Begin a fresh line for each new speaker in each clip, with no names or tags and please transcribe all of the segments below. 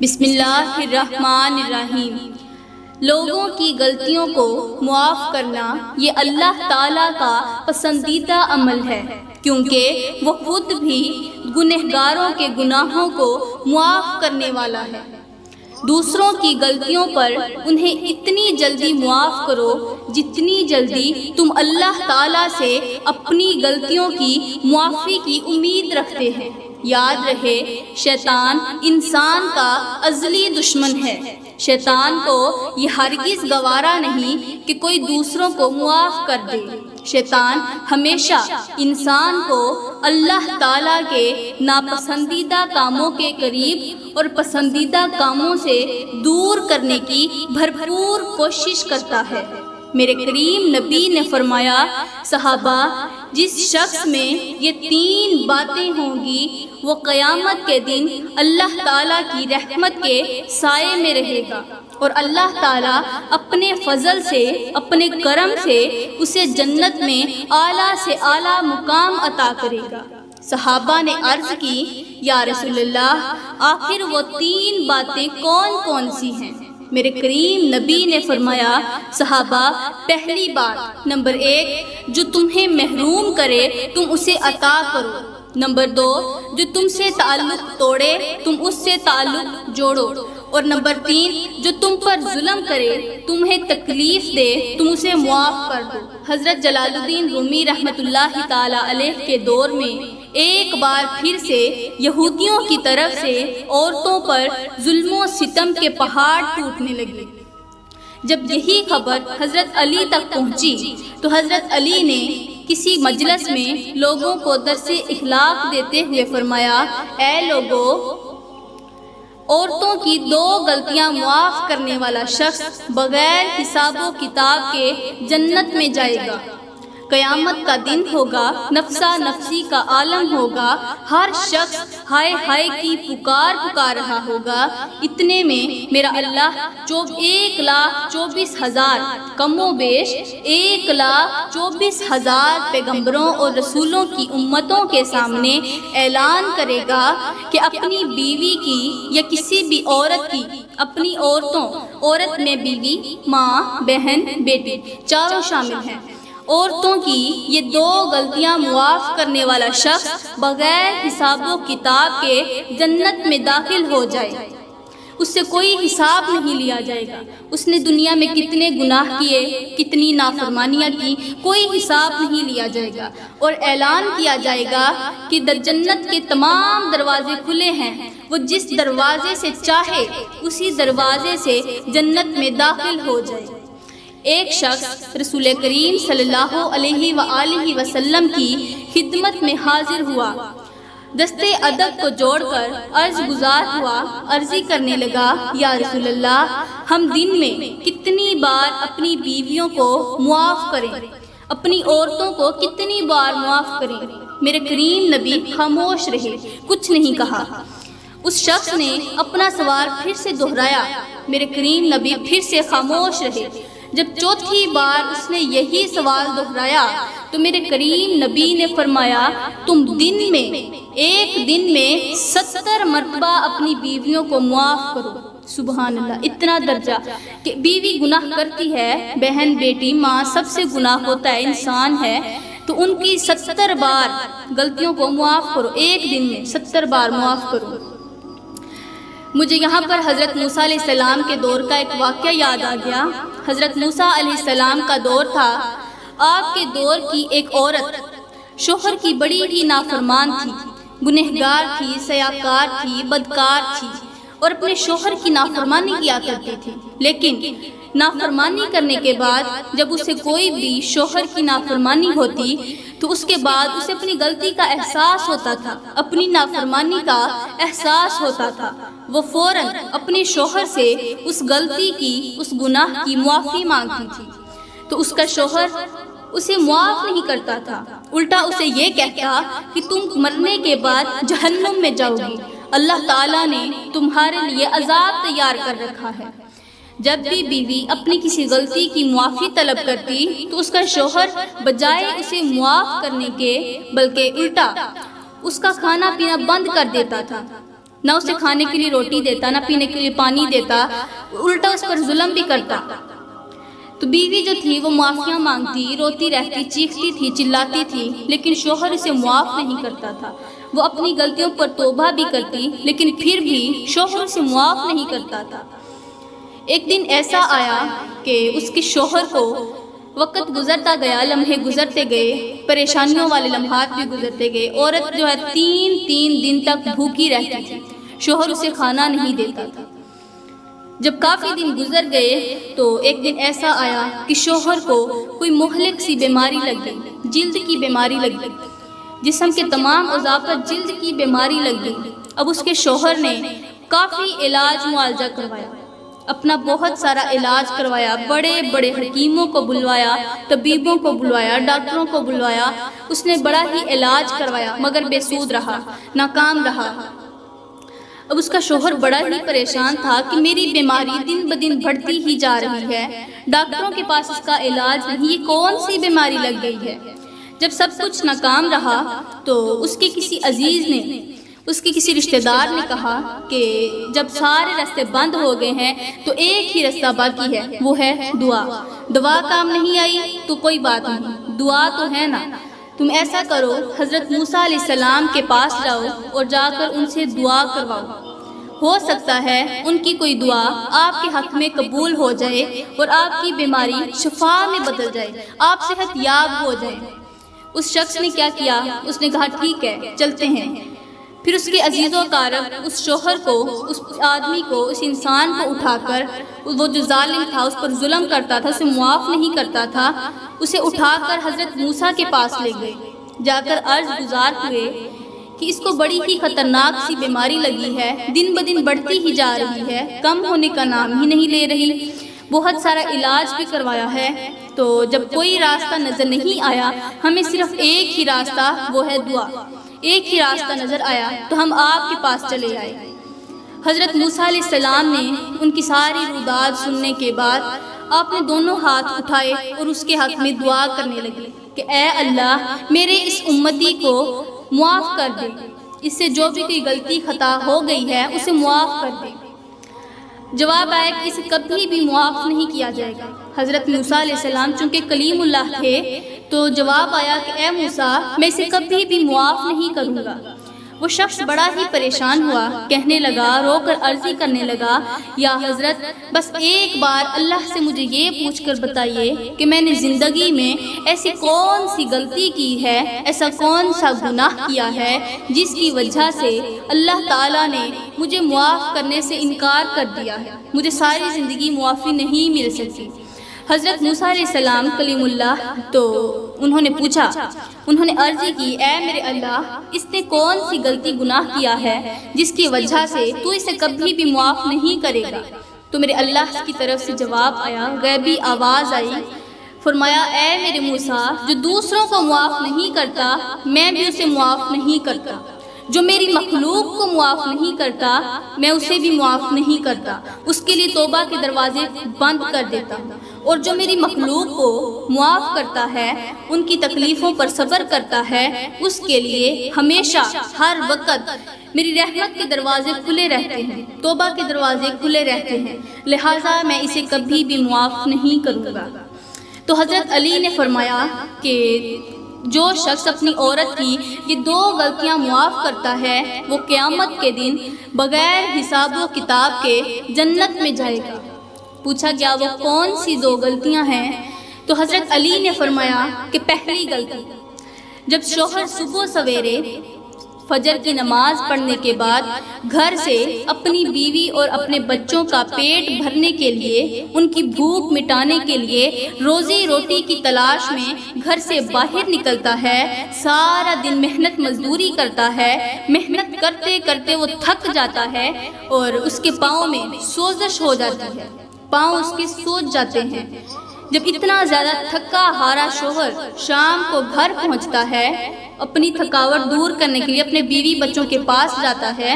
بسم اللہ الرحمن الرحیم۔ لوگوں کی غلطیوں کو معاف کرنا یہ اللہ تعالیٰ کا پسندیدہ عمل ہے، کیونکہ وہ خود بھی گنہگاروں کے گناہوں کو معاف کرنے والا ہے۔ دوسروں کی غلطیوں پر انہیں اتنی جلدی معاف کرو جتنی جلدی تم اللہ تعالیٰ سے اپنی غلطیوں کی معافی کی امید رکھتے ہیں۔ یاد رہے، شیطان انسان کا ازلی دشمن ہے۔ شیطان کو یہ ہرگز گوارا نہیں کہ کوئی دوسروں کو معاف کر دے۔ شیطان ہمیشہ انسان کو اللہ تعالیٰ کے ناپسندیدہ کاموں کے قریب اور پسندیدہ کاموں سے دور کرنے کی بھرپور کوشش کرتا ہے۔ میرے کریم نبی نے فرمایا، صحابہ، جس شخص میں یہ 3 باتیں ہوں گی وہ قیامت کے دن اللہ تعالیٰ کی رحمت کے سائے میں رہے گا، اور اللہ تعالیٰ اپنے فضل سے، اپنے کرم سے اسے جنت میں اعلیٰ سے اعلیٰ مقام عطا کرے گا۔ صحابہ نے عرض کی، یا رسول اللہ، آخر وہ 3 باتیں کون کون سی ہیں؟ میرے کریم نبی نے فرمایا، صحابہ، پہلی بات، نمبر 1، جو تمہیں محروم کرے تم اسے عطا کرو۔ نمبر 2، جو تم سے تعلق توڑے تم اس سے تعلق جوڑو۔ اور نمبر 3، جو تم پر ظلم کرے، تمہیں تکلیف دے، تم اسے معاف کر دو۔ حضرت جلال الدین رومی رحمۃ اللہ تعالی علیہ کے دور میں ایک بار پھر سے یہودیوں کی طرف سے عورتوں پر ظلم و ستم کے پہاڑ ٹوٹنے لگے۔ جب یہی خبر حضرت علی تک پہنچی تو حضرت علی نے کسی مجلس میں لوگوں کو درس اخلاق دیتے ہوئے فرمایا، اے لوگو، عورتوں کی 2 غلطیاں معاف کرنے والا شخص بغیر حساب و کتاب کے جنت میں جائے گا۔ قیامت کا دن ہوگا، نفسا نفسی کا عالم ہوگا، ہر شخص ہائے ہائے کی پکار رہا ہوگا۔ اتنے میں میرا اللہ 1,24,000 کم و بیش 1,24,000 پیغمبروں اور رسولوں کی امتوں کے سامنے اعلان کرے گا کہ اپنی بیوی کی یا کسی بھی عورت کی، اپنی عورت میں بیوی، ماں، بہن، بیٹی چاروں شامل ہیں، عورتوں کی یہ 2 غلطیاں معاف کرنے والا شخص بغیر حساب و کتاب کے جنت میں داخل ہو جائے۔ اس سے کوئی حساب نہیں لیا جائے گا، اس نے دنیا میں کتنے گناہ کیے، کتنی نافرمانیاں کی، کوئی حساب نہیں لیا جائے گا، اور اعلان کیا جائے گا کہ جنت کے تمام دروازے کھلے ہیں، وہ جس دروازے سے چاہے اسی دروازے سے جنت میں داخل ہو جائے۔ ایک شخص رسول کریم صلی اللہ علیہ وآلہ وسلم کی خدمت میں حاضر ہوا، دستے ادب کو جوڑ کر عرض گزار ہوا، عرضی کرنے لگا، یا رسول اللہ، ہم دن میں کتنی بار اپنی بیویوں کو معاف کریں، اپنی عورتوں کو کتنی بار معاف کریں؟ میرے کریم نبی خاموش رہے، کچھ نہیں کہا۔ اس شخص نے اپنا سوال پھر سے دہرایا، میرے کریم نبی پھر سے خاموش رہے۔ جب 4تھی بار اس نے یہی سوال دہرایا تو میرے کریم نبی نے فرمایا، تم ایک دن میں 70 مرتبہ اپنی بیویوں کو معاف کرو۔ سبحان اللہ، اتنا درجہ کہ بیوی گناہ کرتی ہے، بہن، بیٹی، ماں، سب سے گناہ ہوتا ہے، انسان ہے، تو ان کی 70 بار غلطیوں کو معاف کرو، ایک دن میں 70 بار معاف کرو۔ مجھے یہاں پر حضرت موسیٰ علیہ السلام کے دور کا ایک واقعہ یاد آ گیا۔ حضرت موسیٰ علیہ السلام کا دور تھا، آپ کے دور کی ایک عورت شوہر کی بڑی ہی نافرمان تھی، گنہگار تھی، سیاکار تھی، بدکار تھی، اور اپنے شوہر کی نافرمانی کیا کرتی تھی۔ لیکن نافرمانی کرنے کے بعد جب اسے کوئی بھی شوہر کی نافرمانی ہوتی تو اس کے بعد اسے اپنی غلطی کا احساس ہوتا تھا، اپنی نافرمانی کا احساس ہوتا تھا، وہ فوراً اپنے شوہر سے اس غلطی کی، اس گناہ کی معافی مانگتی تھی، تو اس کا شوہر اسے معاف نہیں کرتا تھا، الٹا اسے یہ کہتا کہ تم مرنے کے بعد جہنم میں جاؤ گی، اللہ تعالیٰ نے تمہارے لیے عذاب تیار کر رکھا ہے۔ جب بھی بیوی اپنی کسی غلطی کی معافی طلب کرتی تو اس کا شوہر بجائے اسے معاف کرنے کے بلکہ الٹا اس کا کھانا پینا بند کر دیتا تھا، نہ اسے کھانے کے لیے روٹی دیتا، نہ پینے کے لیے پانی دیتا، الٹا اس پر ظلم بھی کرتا۔ تو بیوی جو تھی وہ معافیاں مانگتی، روتی رہتی، چیختی تھی، چلاتی تھی، لیکن شوہر اسے معاف نہیں کرتا تھا۔ وہ اپنی غلطیوں پر توبہ بھی کرتی، لیکن پھر بھی شوہر اسے معاف نہیں کرتا تھا۔ ایک دن ایسا آیا کہ اس کے شوہر کو وقت گزرتا گیا، لمحے گزرتے گئے، پریشانیوں والے لمحات بھی گزرتے گئے۔ عورت جو ہے تین دن تک بھوکی رہتی تھی، شوہر اسے کھانا نہیں دیتا تھا۔ جب کافی دن گزر گئے تو ایک دن ایسا آیا کہ شوہر کو کوئی مہلک سی بیماری لگ گئی، جلد کی بیماری لگ گئی، جسم کے تمام اعضاء پر جلد کی بیماری لگ گئی۔ اب اس کے شوہر نے کافی علاج معالجہ کروایا، اپنا بہت سارا علاج کروایا، بڑے بڑے حکیموں کو بلوایا، طبیبوں کو بلوایا، ڈاکٹروں کو بلوایا، اس نے بڑا ہی علاج کروایا مگر بے سود رہا، ناکام رہا۔ اب اس کا شوہر بڑا ہی پریشان تھا کہ میری بیماری دن بدن بڑھتی ہی جا رہی ہے، ڈاکٹروں کے پاس اس کا علاج نہیں، یہ کون سی بیماری لگ گئی ہے۔ جب سب کچھ ناکام رہا تو اس کے کسی عزیز نے، اس کے کسی رشتہ دار نے کہا کہ جب سارے راستے بند ہو گئے ہیں تو ایک ہی راستہ باقی ہے، وہ ہے دعا۔ دعا کام نہیں آئی تو کوئی بات نہیں، دعا تو ہے نا۔ تم ایسا کرو، حضرت موسیٰ علیہ السلام کے پاس جاؤ اور جا کر ان سے دعا کرواؤ، ہو سکتا ہے ان کی کوئی دعا آپ کے حق میں قبول ہو جائے اور آپ کی بیماری شفا میں بدل جائے، آپ صحت یاب ہو جائیں۔ اس شخص نے کیا کیا؟ اس نے کہا ٹھیک ہے چلتے ہیں۔ پھر اس کے عزیز و اقارب اس شوہر کو، اس آدمی کو، اس انسان کو اٹھا کر، وہ جو ظالم تھا، اس پر ظلم کرتا تھا، اسے معاف نہیں کرتا تھا، اسے اٹھا کر حضرت موسیٰ کے پاس لے گئے۔ جا کر عرض گزار ہوئے کہ اس کو بڑی ہی خطرناک سی بیماری لگی ہے، دن بدن بڑھتی ہی جا رہی ہے، کم ہونے کا نام ہی نہیں لے رہی، بہت سارا علاج بھی کروایا ہے، تو جب کوئی راستہ نظر نہیں آیا، ہمیں صرف ایک ہی راستہ، وہ ہے دعا، ایک ہی راستہ نظر آیا تو ہم آپ کے پاس چلے آئے۔ حضرت موسیٰ علیہ السلام نے ان کی ساری روداد سننے کے بعد آپ نے دونوں ہاتھ اٹھائے اور اس کے حق میں دعا کرنے لگے کہ اے اللہ میرے اس امتی کو معاف کر دے، اس سے جو بھی کوئی غلطی خطا ہو گئی ہے اسے معاف کر دے۔ جواب آیا کہ اسے کبھی بھی معاف نہیں کیا جائے گا۔ حضرت موسیٰ علیہ السلام چونکہ کلیم اللہ تھے تو جواب آیا کہ اے موسیٰ میں اسے کبھی بھی معاف نہیں کروں گا۔ وہ شخص بڑا ہی پریشان ہوا، کہنے لگا، رو کر عرضی کرنے لگا، یا حضرت بس ایک بار اللہ سے مجھے یہ پوچھ کر بتائیے کہ میں نے زندگی میں ایسی کون سی غلطی کی ہے، ایسا کون سا گناہ کیا ہے جس کی وجہ سے اللہ تعالیٰ نے مجھے معاف کرنے سے انکار کر دیا ہے، مجھے ساری زندگی معافی نہیں مل سکتی۔ حضرت موسیٰ علیہ السلام کلیم اللہ تو انہوں نے پوچھا، انہوں نے عرضی کی، اے میرے اللہ اس نے کون سی غلطی گناہ کیا ہے جس کی وجہ سے تو اسے کبھی بھی معاف نہیں کرے گا؟ تو میرے اللہ کی طرف سے جواب آیا، غیبی آواز آئی، فرمایا اے میرے موسیٰ جو دوسروں کو معاف نہیں کرتا میں بھی اسے معاف نہیں کرتا، جو میری مخلوق کو معاف نہیں کرتا میں اسے بھی معاف نہیں کرتا، اس کے لیے توبہ کے دروازے بند کر دیتا ہوں، اور جو میری مخلوق کو معاف کرتا ہے، ان کی تکلیفوں پر صبر کرتا ہے، اس کے لیے ہمیشہ ہر وقت میری رحمت کے دروازے کھلے رہتے ہیں، توبہ کے دروازے کھلے رہتے ہیں، لہٰذا میں اسے کبھی بھی معاف نہیں کروں گا۔ تو حضرت علی نے فرمایا کہ جو شخص اپنی عورت کی یہ 2 غلطیاں معاف کرتا ہے وہ قیامت کے دن بغیر حساب و کتاب کے جنت میں جائے گا۔ پوچھا گیا وہ کون سی 2 غلطیاں ہیں؟ تو حضرت علی نے فرمایا کہ پہلی غلطی، جب شوہر صبح سویرے فجر کی نماز پڑھنے کے بعد گھر سے اپنی بیوی اور اپنے بچوں کا پیٹ بھرنے کے لیے، ان کی بھوک مٹانے کے لیے روزی روٹی کی تلاش میں گھر سے باہر نکلتا ہے، سارا دن محنت مزدوری کرتا ہے، محنت کرتے کرتے وہ تھک جاتا ہے اور اس کے پاؤں میں سوزش ہو جاتی ہے، پاؤں اس کے سوج جاتے ہیں۔ جب اتنا زیادہ تھکا ہارا شوہر شام کو گھر پہنچتا ہے، اپنی تھکاوٹ دور کرنے کے لیے اپنے بیوی بچوں کے پاس جاتا ہے،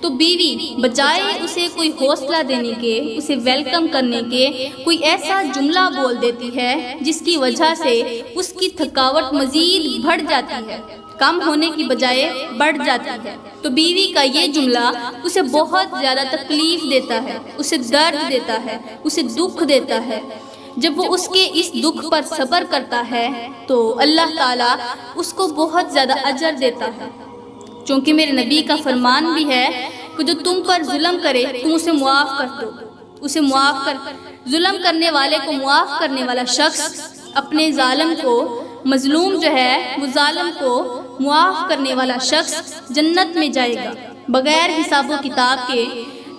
تو بیوی بجائے اسے کوئی حوصلہ دینے کے، اسے ویلکم کرنے کے، کوئی ایسا جملہ بول دیتی ہے جس کی وجہ سے اس کی تھکاوٹ مزید بڑھ جاتی ہے، کم ہونے کی بجائے بڑھ جاتی ہے۔ تو بیوی کا یہ جملہ اسے بہت زیادہ تکلیف دیتا ہے، اسے درد دیتا ہے، اسے دکھ دیتا ہے۔ جب وہ اس کے اس دکھ پر صبر کرتا ہے تو اللہ تعالیٰ اس کو بہت زیادہ اجر دیتا ہے، چونکہ میرے نبی کا فرمان بھی ہے کہ جو تم پر ظلم کرے تم اسے معاف کر دو، اسے معاف کر۔ ظلم کرنے والے کو معاف کرنے والا شخص اپنے ظالم کو، مظلوم جو ہے وہ ظالم کو معاف کرنے والا شخص جنت میں جائے گا بغیر حساب و کتاب کے۔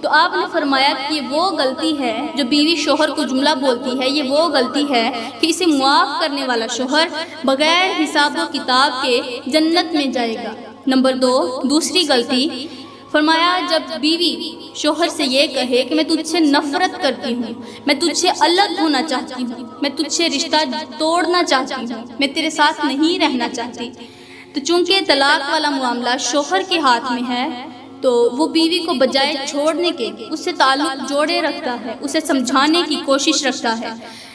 تو آپ نے فرمایا کہ یہ وہ غلطی ہے جو بیوی شوہر کو جملہ بولتی ہے، یہ وہ غلطی ہے کہ اسے معاف کرنے والا شوہر بغیر حساب و کتاب کے جنت میں جائے گا۔ نمبر 2، دوسری غلطی، فرمایا جب بیوی شوہر سے یہ کہے کہ میں تجھ سے نفرت کرتی ہوں، میں تجھ سے الگ ہونا چاہتی ہوں، میں تجھ سے رشتہ توڑنا چاہتی ہوں، میں تیرے ساتھ نہیں رہنا چاہتی، تو چونکہ طلاق والا معاملہ شوہر کے ہاتھ میں ہے تو وہ بیوی کو بجائے چھوڑنے کے اس سے تعلق جوڑے رکھتا ہے، اسے سمجھانے کی کوشش رکھتا ہے۔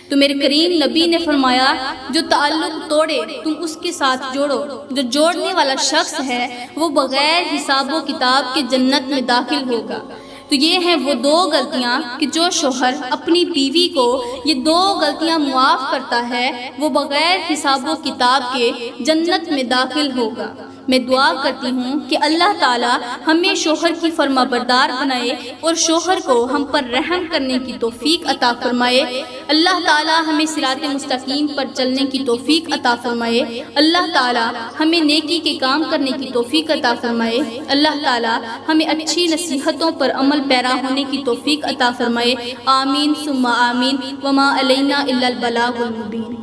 تو میرے کریم نبی نے فرمایا جو تعلق توڑے تم اس کے ساتھ جوڑو، جو جوڑنے والا شخص ہے وہ بغیر حساب و کتاب کے جنت میں داخل ہوگا۔ تو یہ ہیں وہ 2 غلطیاں کہ جو شوہر اپنی بیوی کو یہ 2 غلطیاں معاف کرتا ہے وہ بغیر حساب و کتاب کے جنت میں داخل ہوگا۔ میں دعا کرتی ہوں کہ اللہ تعالیٰ ہمیں شوہر کی فرما بردار بنائے اور شوہر کو ہم پر رحم کرنے کی توفیق عطا فرمائے۔ اللہ تعالیٰ ہمیں صراط مستقیم پر چلنے کی توفیق عطا فرمائے۔ اللہ تعالیٰ ہمیں نیکی کے کام کرنے کی توفیق عطا فرمائے۔ اللہ تعالیٰ ہمیں اچھی نصیحتوں پر عمل پیرا ہونے کی توفیق عطا فرمائے۔ آمین ثم آمین۔ وما علینا الا البلاغ المبین۔